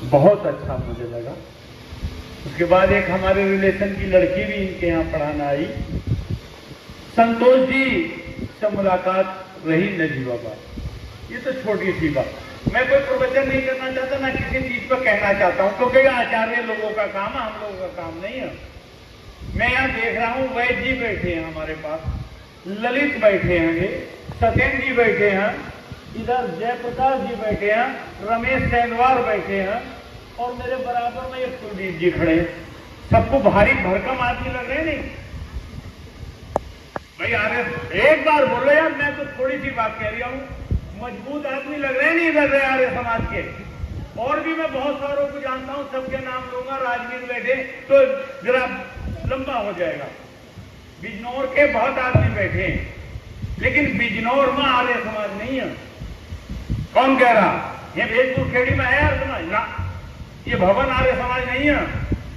बहुत अच्छा मुझे लगा। उसके बाद एक हमारे रिलेशन की लड़की भी इनके यहाँ पढ़ाना आई। संतोष जी से मुलाकात रही नजीबाबाद। ये तो छोटी सी बात, मैं कोई प्रवचन नहीं करना चाहता, ना किसी चीज पर कहना चाहता हूँ, क्योंकि आचार्य लोगों का काम है, हम लोगों का काम नहीं है। मैं यहाँ देख रहा हूँ वैद्य जी बैठे हैं हमारे पास, ललित बैठे हैं, सत्येंद्र जी बैठे हैं, इधर जयप्रकाश जी बैठे हैं, रमेश सैनवार बैठे हैं, और मेरे बराबर में एक कुलदीप जी खड़े हैं। सबको भारी भरकम आदमी लग रहे हैं नहीं भाई? आर्य एक बार बोलो यार, मैं तो थोड़ी सी बात कह रहा हूँ। मजबूत आदमी लग रहे हैं नहीं इधर आर्य समाज के? और भी मैं बहुत सारों को जानता हूं, सबके नाम लूंगा, राजगीर बैठे तो जरा लंबा हो जाएगा। बिजनौर के बहुत आदमी बैठे हैं, लेकिन बिजनौर में आर्य समाज नहीं है। कौन कह रहा? ये भेजपुर खेड़ी में है आर्य समाज ना? ये भवन आर्य समाज नहीं है,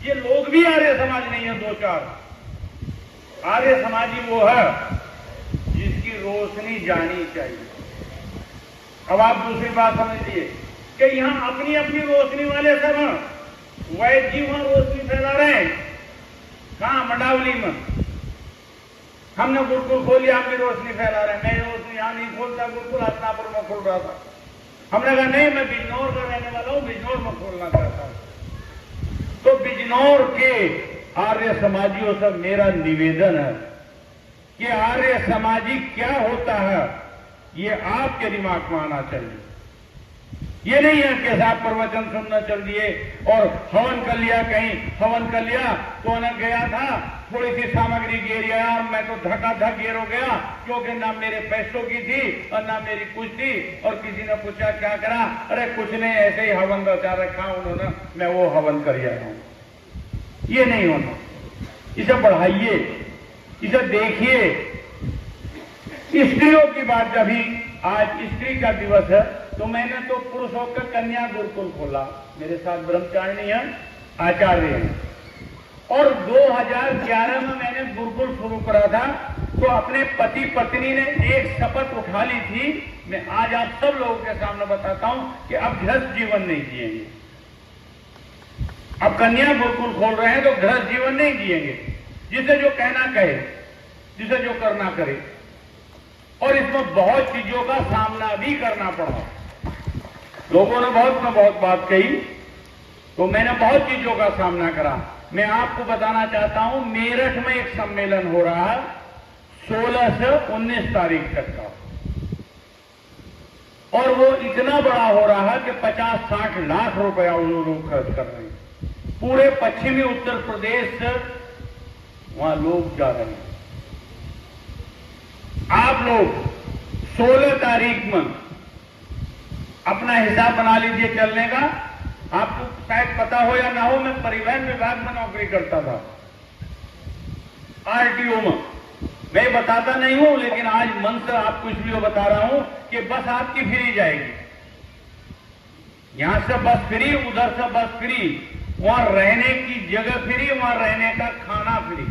ये लोग भी आर्य समाज नहीं है। दो चार आर्य समाजी वो है जिसकी रोशनी जानी चाहिए। अब आप दूसरी बात समझिए कि यहां अपनी अपनी रोशनी वाले सब हैं। वैद्य जी वहां रोशनी फैला रहे हैं, कहां? मंडावली में। हमने गुरुकुल खोली, हम भी रोशनी फैला रहे हैं। मैं रोशनी यहां नहीं खोलता, गुरुकुल हसनापुर में खोल रहा था। हमने कहा नहीं, मैं बिजनौर का रहने वाला हूं, बिजनौर में खोलना चाहता हूं। तो बिजनौर के आर्य समाजियों से मेरा निवेदन है कि आर्य समाजी क्या होता है ये आपके दिमाग में आना चाहिए। ये नहीं है कि साहब प्रवचन सुनना चल दिए और हवन कर लिया, कहीं हवन कर लिया तो न गया था, थोड़ी सी सामग्री गिर आया, मैं तो धकाधक गिर हो गया, क्योंकि ना मेरे पैसों की थी और ना मेरी कुछ थी। और किसी ने पूछा क्या करा? अरे कुछ नहीं, ऐसे ही हवन बचा रखा उन्होंने, मैं वो हवन कर आया हूं। ये नहीं होना। इसे बढ़ाइए, इसे देखिए। स्त्रियों की बात, अभी आज स्त्री का दिवस है, तो मैंने तो पुरुषों का कन्या गुरुकुल खोला। मेरे साथ ब्रह्मचारिणी है, आचार्य हैं। और 2011 में मैंने गुरुकुल शुरू करा था, तो अपने पति पत्नी ने एक शपथ उठा ली थी। मैं आज आप सब लोगों के सामने बताता हूं कि अब गृहस्थ जीवन नहीं जिएंगे। अब कन्या गुरुकुल खोल रहे हैं तो गृहस्थ जीवन नहीं जिएंगे। जिसे जो कहना कहे, जिसे जो करना करे। और इसमें बहुत चीजों का सामना भी करना पड़ा। लोगों ने बहुत बात कही, तो मैंने बहुत चीजों का सामना करा। मैं आपको बताना चाहता हूं, मेरठ में एक सम्मेलन हो रहा है 16 से 19 तारीख तक का, और वो इतना बड़ा हो रहा है कि 50-60 लाख रुपया उन लोग खर्च कर रहे हैं। पूरे पश्चिमी उत्तर प्रदेश से वहां लोग जा रहे हैं। आप लोग 16 तारीख में अपना हिसाब बना लीजिए चलने का। आपको शायद पता हो या ना हो, मैं परिवहन विभाग में नौकरी करता था, आरटीओ में। मैं बताता नहीं हूं, लेकिन आज मन से आपको इसलिए बता रहा हूं कि बस आपकी फ्री जाएगी। यहां से बस फ्री, उधर से बस फ्री, वहां रहने की जगह फ्री, वहां रहने का खाना फ्री।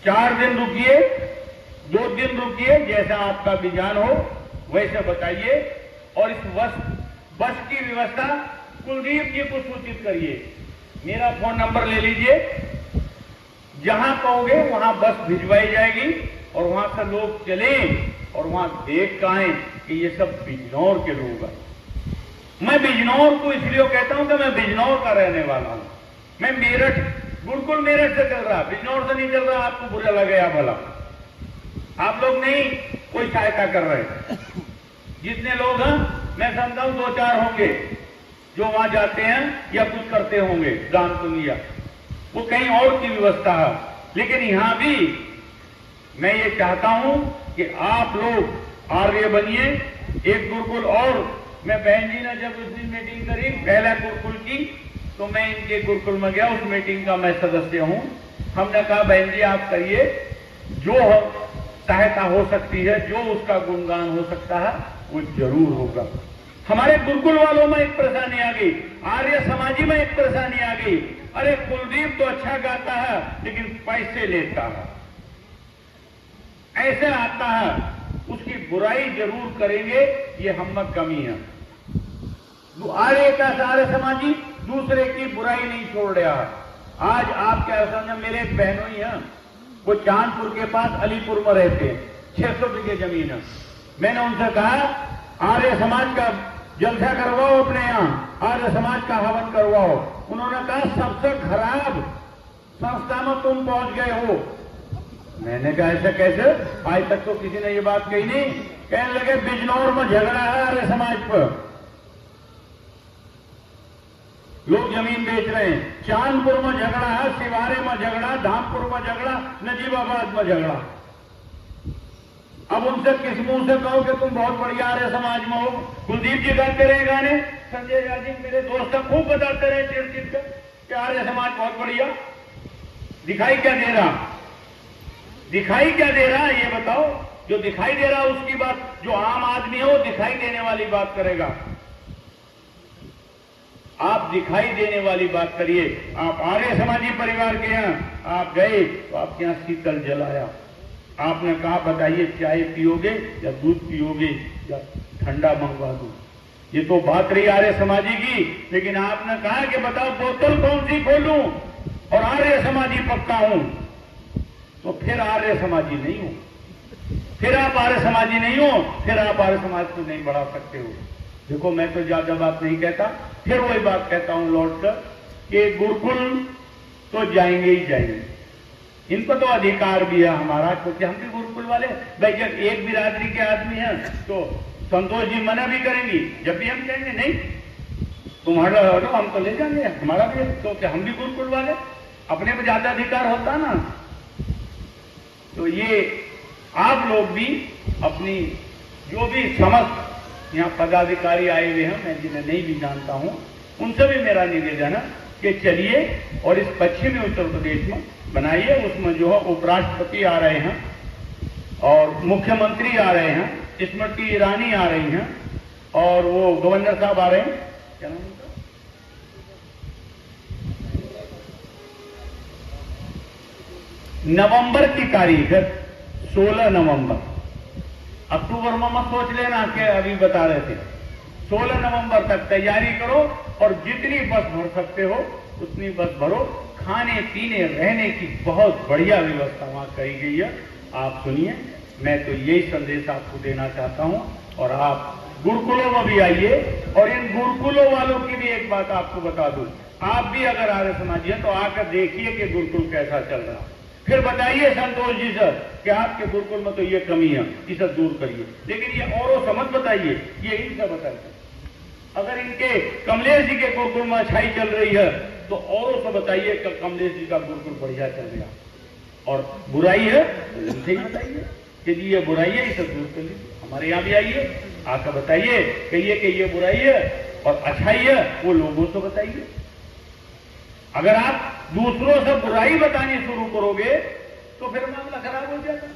4 दिन रुकिए, 2 दिन रुकिए, जैसा आपका विधान हो वैसे बताइए। और इस बस की व्यवस्था कुलदीप जी को सूचित करिए। मेरा फोन नंबर ले लीजिए, जहां कहोगे वहां बस भिजवाई जाएगी, और वहां से लोग चले और वहां देख कर आए कि ये सब बिजनौर के लोग हैं। मैं बिजनौर को इसलिए कहता हूं कि मैं बिजनौर का रहने वाला हूं। मैं मेरठ, गुरुकुल मेरठ से चल रहा, बिजनौर से नहीं चल रहा। आपको बुरा लगेगा भला, आप लोग नहीं कोई सहायता कर रहे। जितने लोग हैं, मैं समझता हूं 2-4 होंगे जो वहां जाते हैं या कुछ करते होंगे, दान पुण्य, वो कहीं और की व्यवस्था है। लेकिन यहां भी मैं ये चाहता हूं कि आप लोग आर्य बनिए। एक गुरुकुल और, मैं बहन जी ने जब उस दिन मीटिंग करी पहला गुरुकुल की, तो मैं इनके गुरुकुल में गया, उस मीटिंग का मैं सदस्य हूं। हमने कहा बहन जी आप करिए, जो सहायता हो सकती है, जो उसका गुणगान हो सकता है वो जरूर होगा। हमारे गुरुकुल वालों में एक परेशानी आ गई, आर्य समाजी में एक परेशानी आ गई। अरे कुलदीप तो अच्छा गाता है लेकिन पैसे लेता है, ऐसे आता है, उसकी बुराई जरूर करेंगे, ये हम में कमी है। आर्य का आर्य समाजी दूसरे की बुराई नहीं छोड़ रहा है। आज आप क्या समझे, मेरे एक बहनों ही हैं, वो चांदपुर के पास अलीपुर में रहते हैं, 600 बीघे जमीन है। मैंने उनसे कहा आर्य समाज का जलसा करवाओ, अपने यहाँ आर्य समाज का हवन करवाओ। उन्होंने कहा सबसे खराब संस्था में तुम पहुंच गए हो। मैंने कहा ऐसा कैसे, आज तक तो किसी ने ये बात कही नहीं। कहने लगे बिजनौर में झगड़ा है आर्य समाज पर, लोग जमीन बेच रहे हैं। चांदपुर में झगड़ा है, सिवारे में झगड़ा, धामपुर में झगड़ा, नजीबाबाद में झगड़ा। अब उनसे किस मुंह से कहो कि तुम बहुत बढ़िया आर्य समाज में हो। कुलदीप जी गाते रहे गाने, संजय राजी मेरे दोस्त खूब बताते रहे चिर कि आर्य समाज बहुत बढ़िया। दिखाई क्या दे रहा, दिखाई क्या दे रहा ये बताओ। जो दिखाई दे रहा उसकी बात, जो आम आदमी है वो दिखाई देने वाली बात करेगा। आप दिखाई देने वाली बात करिए। आप आर्य समाजी परिवार के यहाँ आप गए तो आपके यहाँ शीतल जलाया, आपने कहा बताइए चाय पियोगे या दूध पियोगे या ठंडा मंगवा दूं। ये तो बात रही आर्य समाजी की, लेकिन आपने कहा कि बताओ बोतल कौन सी खोलूं और आर्य समाजी पक्का हूं, तो फिर आर्य समाजी नहीं हो, फिर आप आर्य समाजी नहीं हो, फिर आप आर्य समाज को नहीं बढ़ा सकते हो। देखो मैं तो ज्यादा बात नहीं कहता, फिर वही बात कहता हूं लौटकर कि गुरुकुल तो जाएंगे ही जाएंगे, इनको तो अधिकार भी है हमारा, क्योंकि हम भी गुरुकुल वाले। भाई जब एक बिरादरी के आदमी हैं तो संतोष जी मना भी करेंगी, जब भी हम कहेंगे नहीं तुम्हारा हटो हम तो ले जाएंगे, हमारा भी, तो क्या हम भी गुरुकुल वाले, अपने पे ज्यादा अधिकार होता ना। तो ये आप लोग भी अपनी जो भी समस्त यहाँ पदाधिकारी आए हुए हैं, मैं जिन्हें नहीं भी जानता हूं, उनसे भी मेरा निवेदन है कि चलिए और इस पश्चिमी उत्तर प्रदेश में बनाइए। उसमें जो है उपराष्ट्रपति आ रहे हैं और मुख्यमंत्री आ रहे हैं, स्मृति ईरानी आ रही हैं और वो गवर्नर साहब आ रहे हैं, क्या नाम उनका, नवंबर की तारीख है 16 नवंबर। अक्टूबर में मत सोच लेना कि अभी बता रहे थे। 16 नवंबर तक तैयारी करो और जितनी बस भर सकते हो उतनी बस भरो। खाने पीने रहने की बहुत बढ़िया व्यवस्था वहां करी गई है। आप सुनिए, मैं तो यही संदेश आपको देना चाहता हूं। और आप गुरुकुलों में भी आइए और इन गुरुकुलों वालों की भी एक बात आपको बता दूं, आप भी अगर आर्य समाजी हैं तो आकर देखिए कि गुरुकुल कैसा चल रहा, फिर बताइए संतोष जी सर कि आपके गुरुकुल में तो ये कमी है, इसे दूर करिए। लेकिन ये औरों से मत बताइए, ये इनसे बताइए। अगर इनके कमलेश जी के गुरुकुल में अच्छाई चल रही है तो औरों से बताइए कि कमलेश जी का गुरुकुल बढ़िया चल रहा, और बुराई है तो इनसे ही बताइए कि जी ये बुराई है, इसे दूर कर लीजिए। हमारे यहाँ भी आइए, आकर बताइए, कहिए कि ये बुराई है और अच्छाई है, वो लोगों से बताइए। अगर आप दूसरों से बुराई बतानी शुरू करोगे तो फिर मामला खराब हो जाएगा।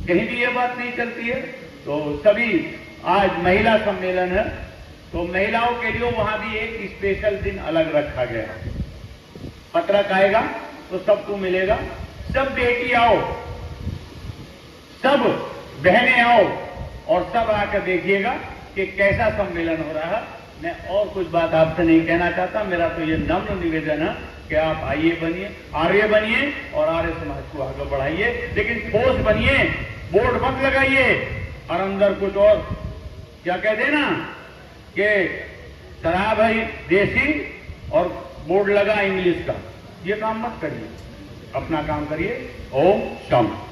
कहीं भी ये बात नहीं चलती है। तो सभी आज महिला सम्मेलन है, तो महिलाओं के लिए वहां भी एक स्पेशल दिन अलग रखा गया है। पत्रक आएगा तो सबको मिलेगा, सब बेटी आओ, सब बहनें आओ और सब आकर देखिएगा कि कैसा सम्मेलन हो रहा है। मैं और कुछ बात आपसे नहीं कहना चाहता, मेरा तो ये नम्र निवेदन है कि आप आइए, बनिए, आर्य बनिए और आर्य समाज को आगे बढ़ाइए। लेकिन ठोस बनिए, बोर्ड मत लगाइए और अंदर कुछ और क्या कह देना कि शराब है देसी और बोर्ड लगा इंग्लिश का। ये काम मत करिए, अपना काम करिए। ओम शांति।